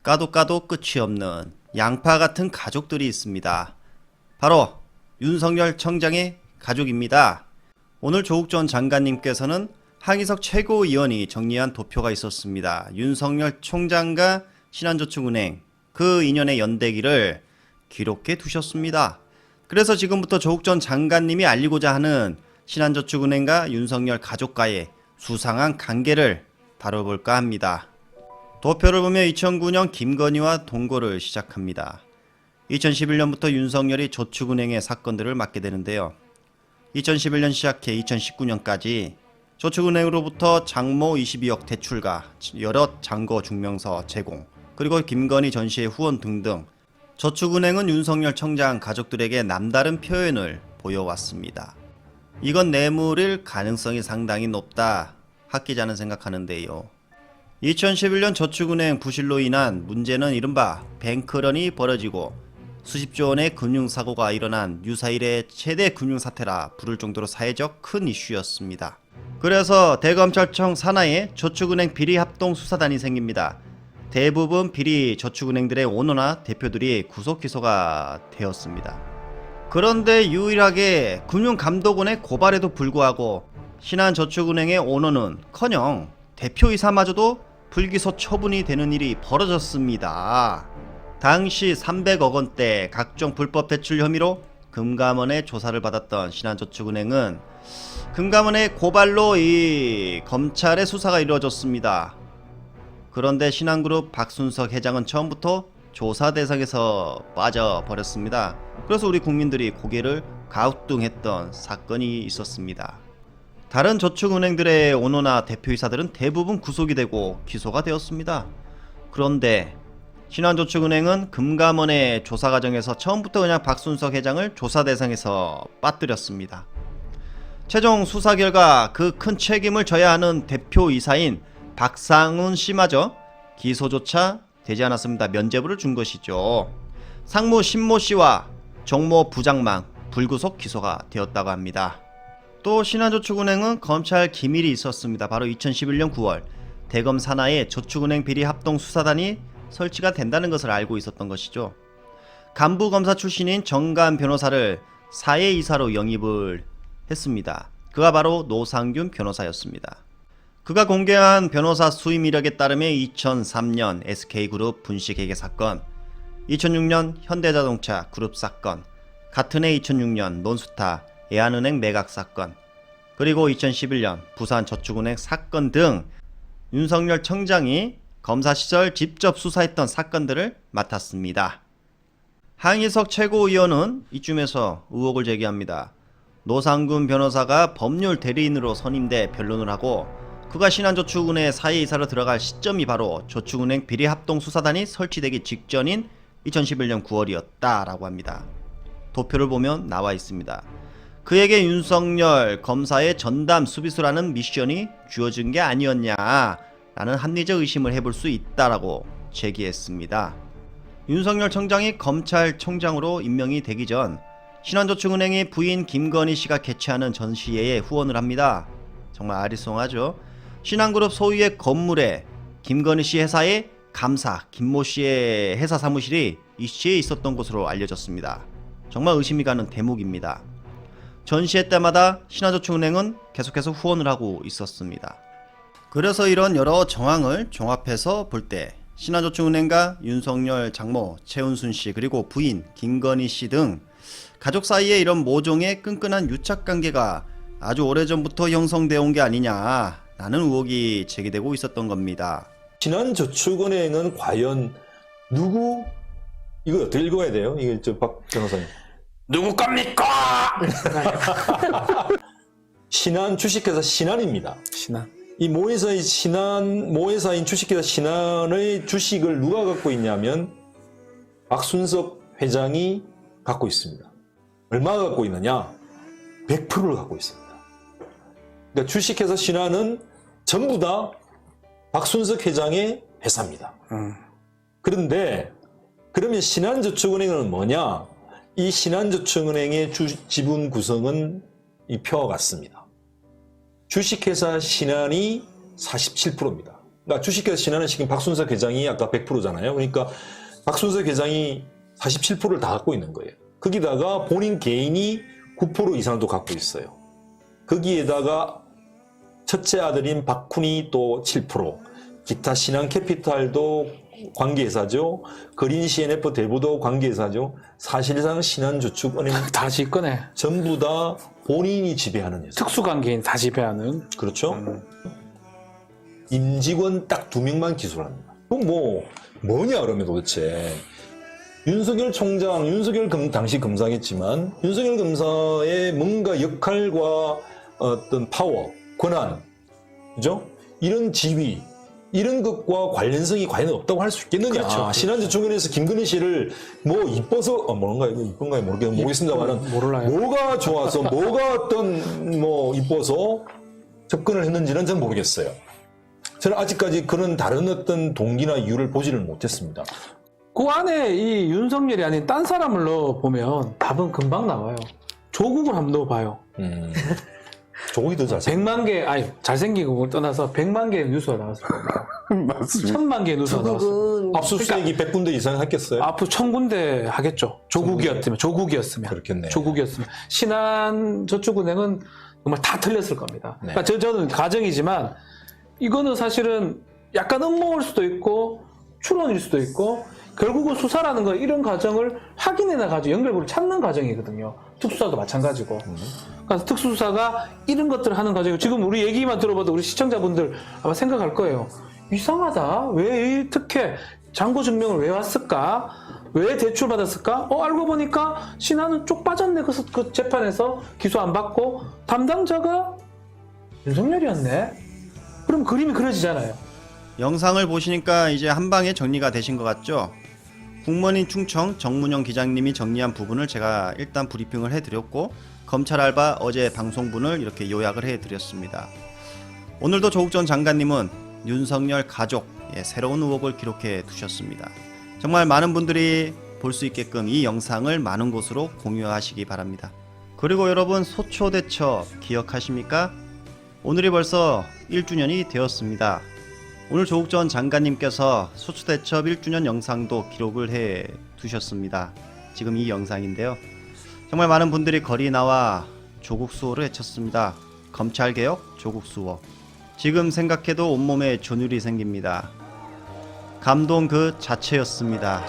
까도 까도 끝이 없는 양파 같은 가족들이 있습니다. 바로 윤석열 청장의 가족입니다. 오늘 조국 전 장관님께서는 항의석 최고위원이 정리한 도표가 있었습니다. 윤석열 총장과 신한저축은행 그 인연의 연대기를 기록해 두셨습니다. 그래서 지금부터 조국 전 장관님이 알리고자 하는 신한저축은행과 윤석열 가족과의 수상한 관계를 다뤄볼까 합니다. 도표를 보면 2009년 김건희와 동거를 시작합니다. 2011년부터 윤석열이 저축은행의 사건들을 맡게 되는데요. 2011년 시작해 2019년까지 저축은행으로부터 장모 22억 대출과 여러 잔고 증명서 제공, 그리고 김건희 전시의 후원 등등 저축은행은 윤석열 청장 가족들에게 남다른 표현을 보여왔습니다. 이건 뇌물일 가능성이 상당히 높다 학기자는 생각하는데요. 2011년 저축은행 부실로 인한 문제는 이른바 뱅크런이 벌어지고 수십조 원의 금융사고가 일어난 유사 이래 최대 금융사태라 부를 정도로 사회적 큰 이슈였습니다. 그래서 대검찰청 산하에 저축은행 비리합동수사단이 생깁니다. 대부분 비리 저축은행들의 오너나 대표들이 구속 기소가 되었습니다. 그런데 유일하게 금융감독원의 고발에도 불구하고 신한저축은행의 오너는커녕 대표이사마저도 불기소 처분이 되는 일이 벌어졌습니다. 당시 300억 원대 각종 불법 대출 혐의로 금감원의 조사를 받았던 신한저축은행은 금감원의 고발로 이 검찰의 수사가 이루어졌습니다. 그런데 신한그룹 박순석 회장은 처음부터 조사 대상에서 빠져버렸습니다. 그래서 우리 국민들이 고개를 갸우뚱했던 사건이 있었습니다. 다른 저축은행들의 오너나 대표이사들은 대부분 구속이 되고 기소가 되었습니다. 그런데 신한저축은행은 금감원의 조사 과정에서 처음부터 그냥 박순석 회장을 조사 대상에서 빠뜨렸습니다. 최종 수사 결과 그 큰 책임을 져야 하는 대표이사인 박상훈 씨마저 기소조차 되지 않았습니다. 면죄부를 준 것이죠. 상무 신모 씨와 정모 부장만 불구속 기소가 되었다고 합니다. 또 신한저축은행은 검찰 기밀이 있었습니다. 바로 2011년 9월 대검 산하에 저축은행 비리 합동수사단이 설치가 된다는 것을 알고 있었던 것이죠. 간부검사 출신인 정관 변호사를 사회이사로 영입을 했습니다. 그가 바로 노상균 변호사였습니다. 그가 공개한 변호사 수임 이력에 따르면 2003년 SK그룹 분식회계 사건, 2006년 현대자동차 그룹 사건, 같은 해 2006년 논스타 애한은행 매각 사건, 그리고 2011년 부산저축은행 사건 등 윤석열 청장이 검사 시절 직접 수사했던 사건들을 맡았습니다. 항의석 최고위원은 이쯤에서 의혹을 제기합니다. 노상균 변호사가 법률 대리인으로 선임돼 변론을 하고 그가 신한저축은행 사회이사로 들어갈 시점이 바로 저축은행 비리합동수사단이 설치되기 직전인 2011년 9월이었다라고 합니다. 도표를 보면 나와 있습니다. 그에게 윤석열 검사의 전담 수비수라는 미션이 주어진 게 아니었냐라는 합리적 의심을 해볼 수 있다라고 제기했습니다. 윤석열 청장이 검찰총장으로 임명이 되기 전 신한저축은행의 부인 김건희 씨가 개최하는 전시회에 후원을 합니다. 정말 아리송하죠. 신한그룹 소유의 건물에 김건희 씨 회사의 감사 김모 씨의 회사 사무실이 이 시에 있었던 것으로 알려졌습니다. 정말 의심이 가는 대목입니다. 전시회 때마다 신한저축은행은 계속해서 후원을 하고 있었습니다. 그래서 이런 여러 정황을 종합해서 볼 때 신한저축은행과 윤석열 장모 최은순 씨 그리고 부인 김건희 씨 등 가족 사이에 이런 모종의 끈끈한 유착관계가 아주 오래전부터 형성되어 온 게 아니냐라는 의혹이 제기되고 있었던 겁니다. 신한저축은행은 과연 누구? 이거 어떻게 읽어야 돼요? 이게 박 변호사님. 누구 겁니까? 신한 주식회사 신한입니다. 신한. 이 모회사인 주식회사 신한의 주식을 누가 갖고 있냐면 박순석 회장이 갖고 있습니다. 얼마가 갖고 있느냐? 100%를 갖고 있습니다. 그러니까 주식회사 신한은 전부 다 박순석 회장의 회사입니다. 그런데 그러면 신한저축은행은 뭐냐? 이 신한저축은행의 지분 구성은 이 표와 같습니다. 주식회사 신한이 47%입니다. 그러니까 주식회사 신한을 시킨 박순석 회장이 아까 100%잖아요. 그러니까 박순석 회장이 47%를 다 갖고 있는 거예요. 거기다가 본인 개인이 9% 이상을 또 갖고 있어요. 거기에다가 첫째 아들인 박훈이 또 7%, 기타 신한캐피탈도 관계회사죠. 그린 CNF 대부도 관계회사죠. 사실상 신한저축은행 다 지꺼네. 전부 다 본인이 지배하는 회사. 특수관계인 다 지배하는. 그렇죠. 임직원 딱 2명만 기술합니다. 그럼 뭐냐 그러면 도대체. 윤석열 총장, 당시 검사겠지만 윤석열 검사의 뭔가 역할과 어떤 파워, 권한, 그죠? 이런 지위, 이런 것과 관련성이 과연 없다고 할 수 있겠느냐. 그렇죠. 신한저축은행에서 김건희 씨를 이뻐서, 뭔가요? 이쁜가요? 모르겠습니다만은. 몰라요. 뭐가 좋아서, 뭐가 이뻐서 접근을 했는지는 저는 모르겠어요. 저는 아직까지 그런 다른 어떤 동기나 이유를 보지를 못했습니다. 그 안에 이 윤석열이 아닌 딴 사람을 넣어보면 답은 금방 나와요. 조국을 한번 넣어봐요. 조국이 더 잘생겼어요. 100만 개, 잘생기고 뭘 떠나서 100만 개의 뉴스가 나왔을 겁니다. 맞습니다. 1000만 개의 뉴스가 나왔을 겁니다. 조국은 압수수색이 100군데 이상 했겠어요? 앞으로 1000군데 하겠죠. 조국이었으면. 그렇겠네. 조국이었으면. 신한저축은행은 정말 다 틀렸을 겁니다. 네. 그러니까 저는 가정이지만 이거는 사실은 약간 음모일 수도 있고 추론일 수도 있고 결국은 수사라는 건 이런 과정을 확인해 나가지고 연결고리를 찾는 과정이거든요. 특수사도 마찬가지고. 그래서 특수수사가 이런 것들을 하는 과정이고 지금 우리 얘기만 들어봐도 우리 시청자분들 아마 생각할 거예요. 이상하다. 왜 이 특혜 잔고 증명을 왜 왔을까? 왜 대출받았을까? 알고 보니까 신한은 쪽 빠졌네. 그래서 그 재판에서 기소 안 받고 담당자가 윤석열이었네. 그럼 그림이 그려지잖아요. 영상을 보시니까 이제 한 방에 정리가 되신 것 같죠? 국민인 충청 정문영 기자님이 정리한 부분을 제가 일단 브리핑을 해드렸고 검찰 알바 어제 방송분을 이렇게 요약을 해드렸습니다. 오늘도 조국 전 장관님은 윤석열 가족 새로운 의혹을 기록해 두셨습니다. 정말 많은 분들이 볼 수 있게끔 이 영상을 많은 곳으로 공유하시기 바랍니다. 그리고 여러분 소초대첩 기억하십니까? 오늘이 벌써 1주년이 되었습니다. 오늘 조국 전 장관님께서 소초대첩 1주년 영상도 기록을 해 두셨습니다. 지금 이 영상인데요. 정말 많은 분들이 거리에 나와 조국 수호를 외쳤습니다. 검찰개혁 조국 수호. 지금 생각해도 온몸에 전율이 생깁니다. 감동 그 자체였습니다.